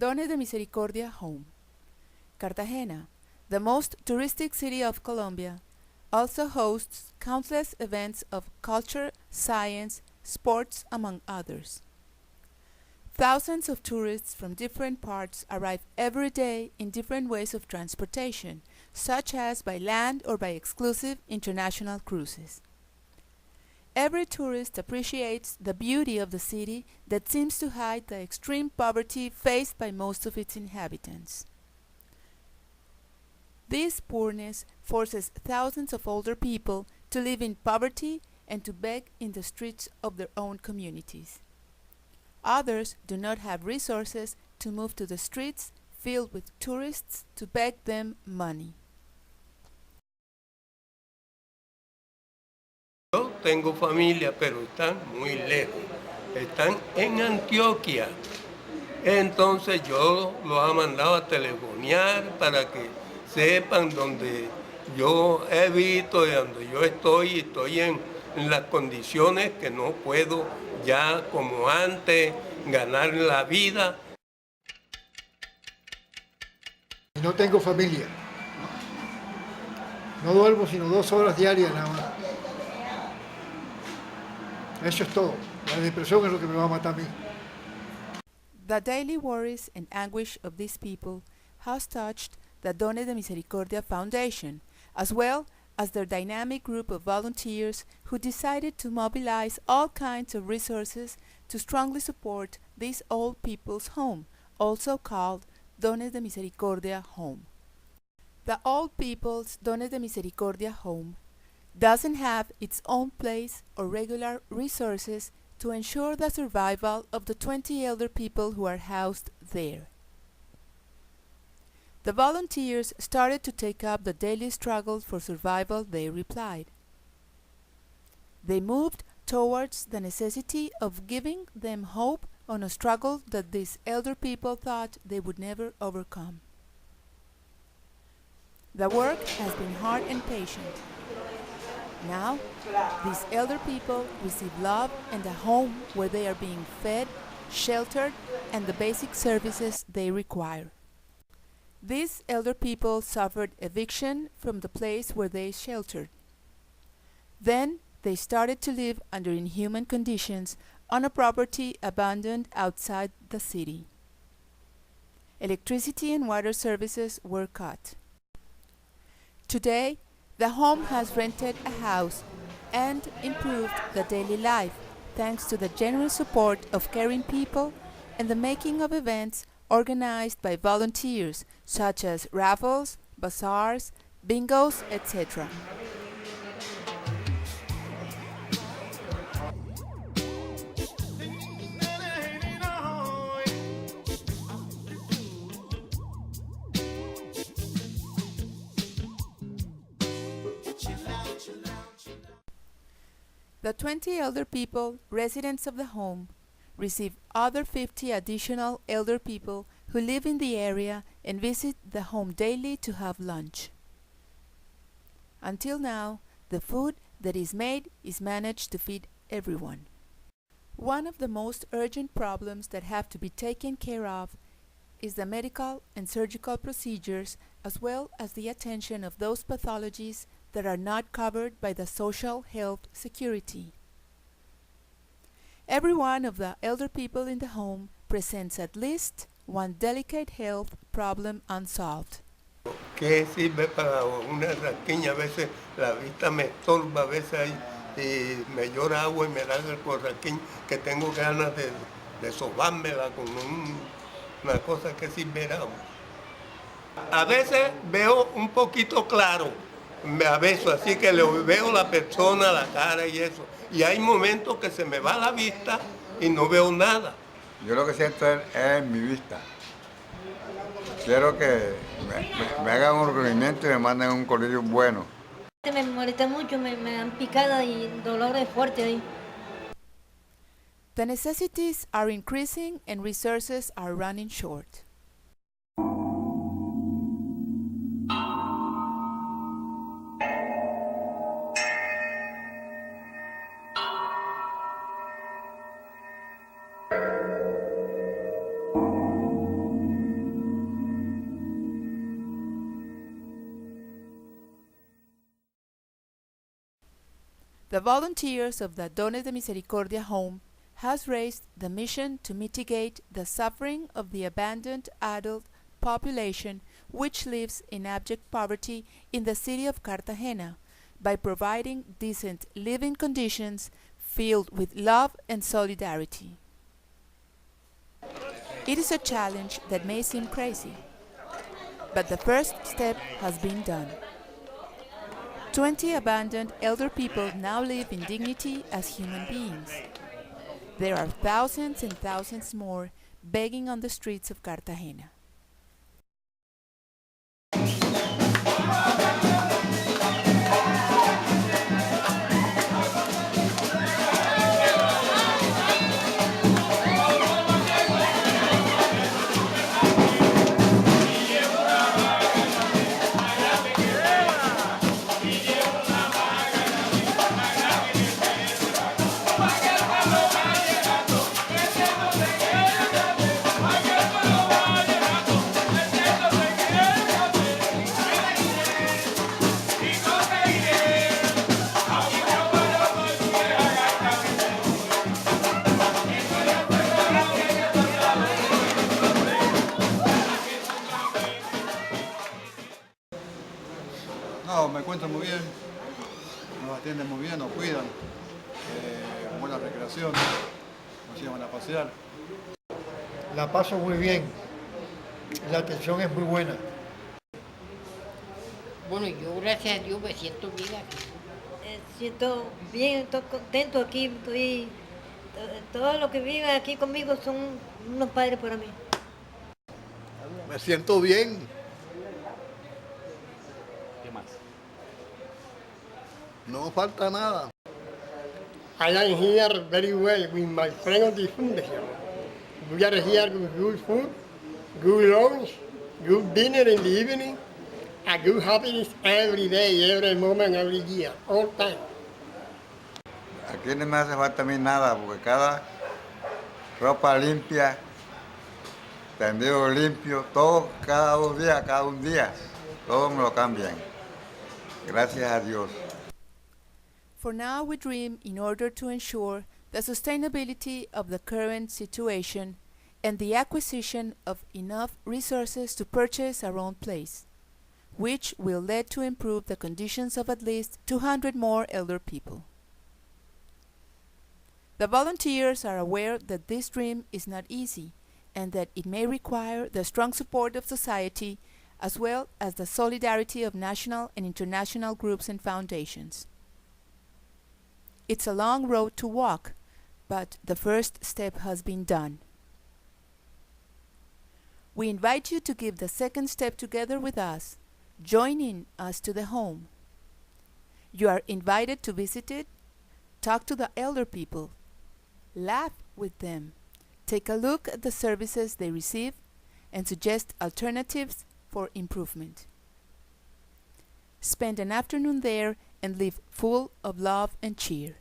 Donne de Misericordia Home. Cartagena, the most touristic city of Colombia, also hosts countless events of culture, science, sports, among others. Thousands of tourists from different parts arrive every day in different ways of transportation, such as by land or by exclusive international cruises. Every tourist appreciates the beauty of the city that seems to hide the extreme poverty faced by most of its inhabitants. This poorness forces thousands of older people to live in poverty and to beg in the streets of their own communities. Others do not have resources to move to the streets filled with tourists to beg them money. Yo tengo familia, pero están muy lejos. Están en Antioquia. Entonces yo los he mandado a telefonear para que sepan donde yo he visto y donde yo estoy en las condiciones que no puedo ya como antes ganar la vida. No tengo familia. No duermo sino 2 horas diarias nada más. Eso es todo. La depresión es lo que me va a matar a mí. The daily worries and anguish of these people has touched the Donne de Misericordia Foundation, as well as their dynamic group of volunteers who decided to mobilize all kinds of resources to strongly support this old people's home, also called Donne de Misericordia Home. The Old People's Donne de Misericordia Home doesn't have its own place or regular resources to ensure the survival of the 20 elder people who are housed there. The volunteers started to take up the daily struggle for survival, they replied. They moved towards the necessity of giving them hope on a struggle that these elder people thought they would never overcome. The work has been hard and patient. Now, these elder people receive love and a home where they are being fed, sheltered, and the basic services they require. These elder people suffered eviction from the place where they sheltered. Then they started to live under inhuman conditions on a property abandoned outside the city. Electricity and water services were cut. Today, the home has rented a house and improved the daily life thanks to the generous support of caring people and the making of events organized by volunteers such as raffles, bazaars, bingos, etc. The 20 elder people, residents of the home, receive other 50 additional elder people who live in the area and visit the home daily to have lunch. Until now, the food that is made is managed to feed everyone. One of the most urgent problems that have to be taken care of is the medical and surgical procedures, as well as the attention of those pathologies that are not covered by the social health security. Every one of the elder people in the home presents at least one delicate health problem unsolved. ¿Qué sirve para una rasquiña? A veces la vista me estorba, a veces y me llora agua y me da el corraquín que tengo ganas de sobármela con una cosa que sirviera. A veces veo un poquito claro, a veces así que le veo la persona, la cara y eso. Y hay momentos que se me va la vista y no veo nada. Yo lo que siento es mi vista. Quiero que me hagan un requerimiento y me manden un colegio bueno. Me molesta mucho, me dan picada y dolores fuertes ahí. The necessities are increasing and resources are running short. The volunteers of the Dones de Misericordia home has raised the mission to mitigate the suffering of the abandoned adult population which lives in abject poverty in the city of Cartagena by providing decent living conditions filled with love and solidarity. It is a challenge that may seem crazy, but the first step has been done. 20 abandoned elder people now live in dignity as human beings. There are thousands and thousands more begging on the streets of Cartagena. No, me encuentro muy bien, nos atienden muy bien, nos cuidan, buena recreación, nos llevan a pasear. La paso muy bien, la atención es muy buena. Bueno, yo gracias a Dios me siento bien aquí. Siento bien, estoy contento aquí, todos los que viven aquí conmigo son unos padres para mí. Me siento bien. ¿Qué más? No falta nada. I am here very well with my friend of the foundation. We are here with good food, good lunch, good dinner in the evening, and good happiness every day, every moment, every year, all time. Aquí no me hace falta a mí nada, porque cada ropa limpia, tendido limpio, todo, cada 2 días, cada un día, todo me lo cambian. Gracias a Dios. For now, we dream in order to ensure the sustainability of the current situation and the acquisition of enough resources to purchase our own place, which will lead to improve the conditions of at least 200 more elder people. The volunteers are aware that this dream is not easy and that it may require the strong support of society as well as the solidarity of national and international groups and foundations. It's a long road to walk, but the first step has been done. We invite you to give the second step together with us, joining us to the home. You are invited to visit it, talk to the elder people, laugh with them, take a look at the services they receive, and suggest alternatives for improvement. Spend an afternoon there and live full of love and cheer.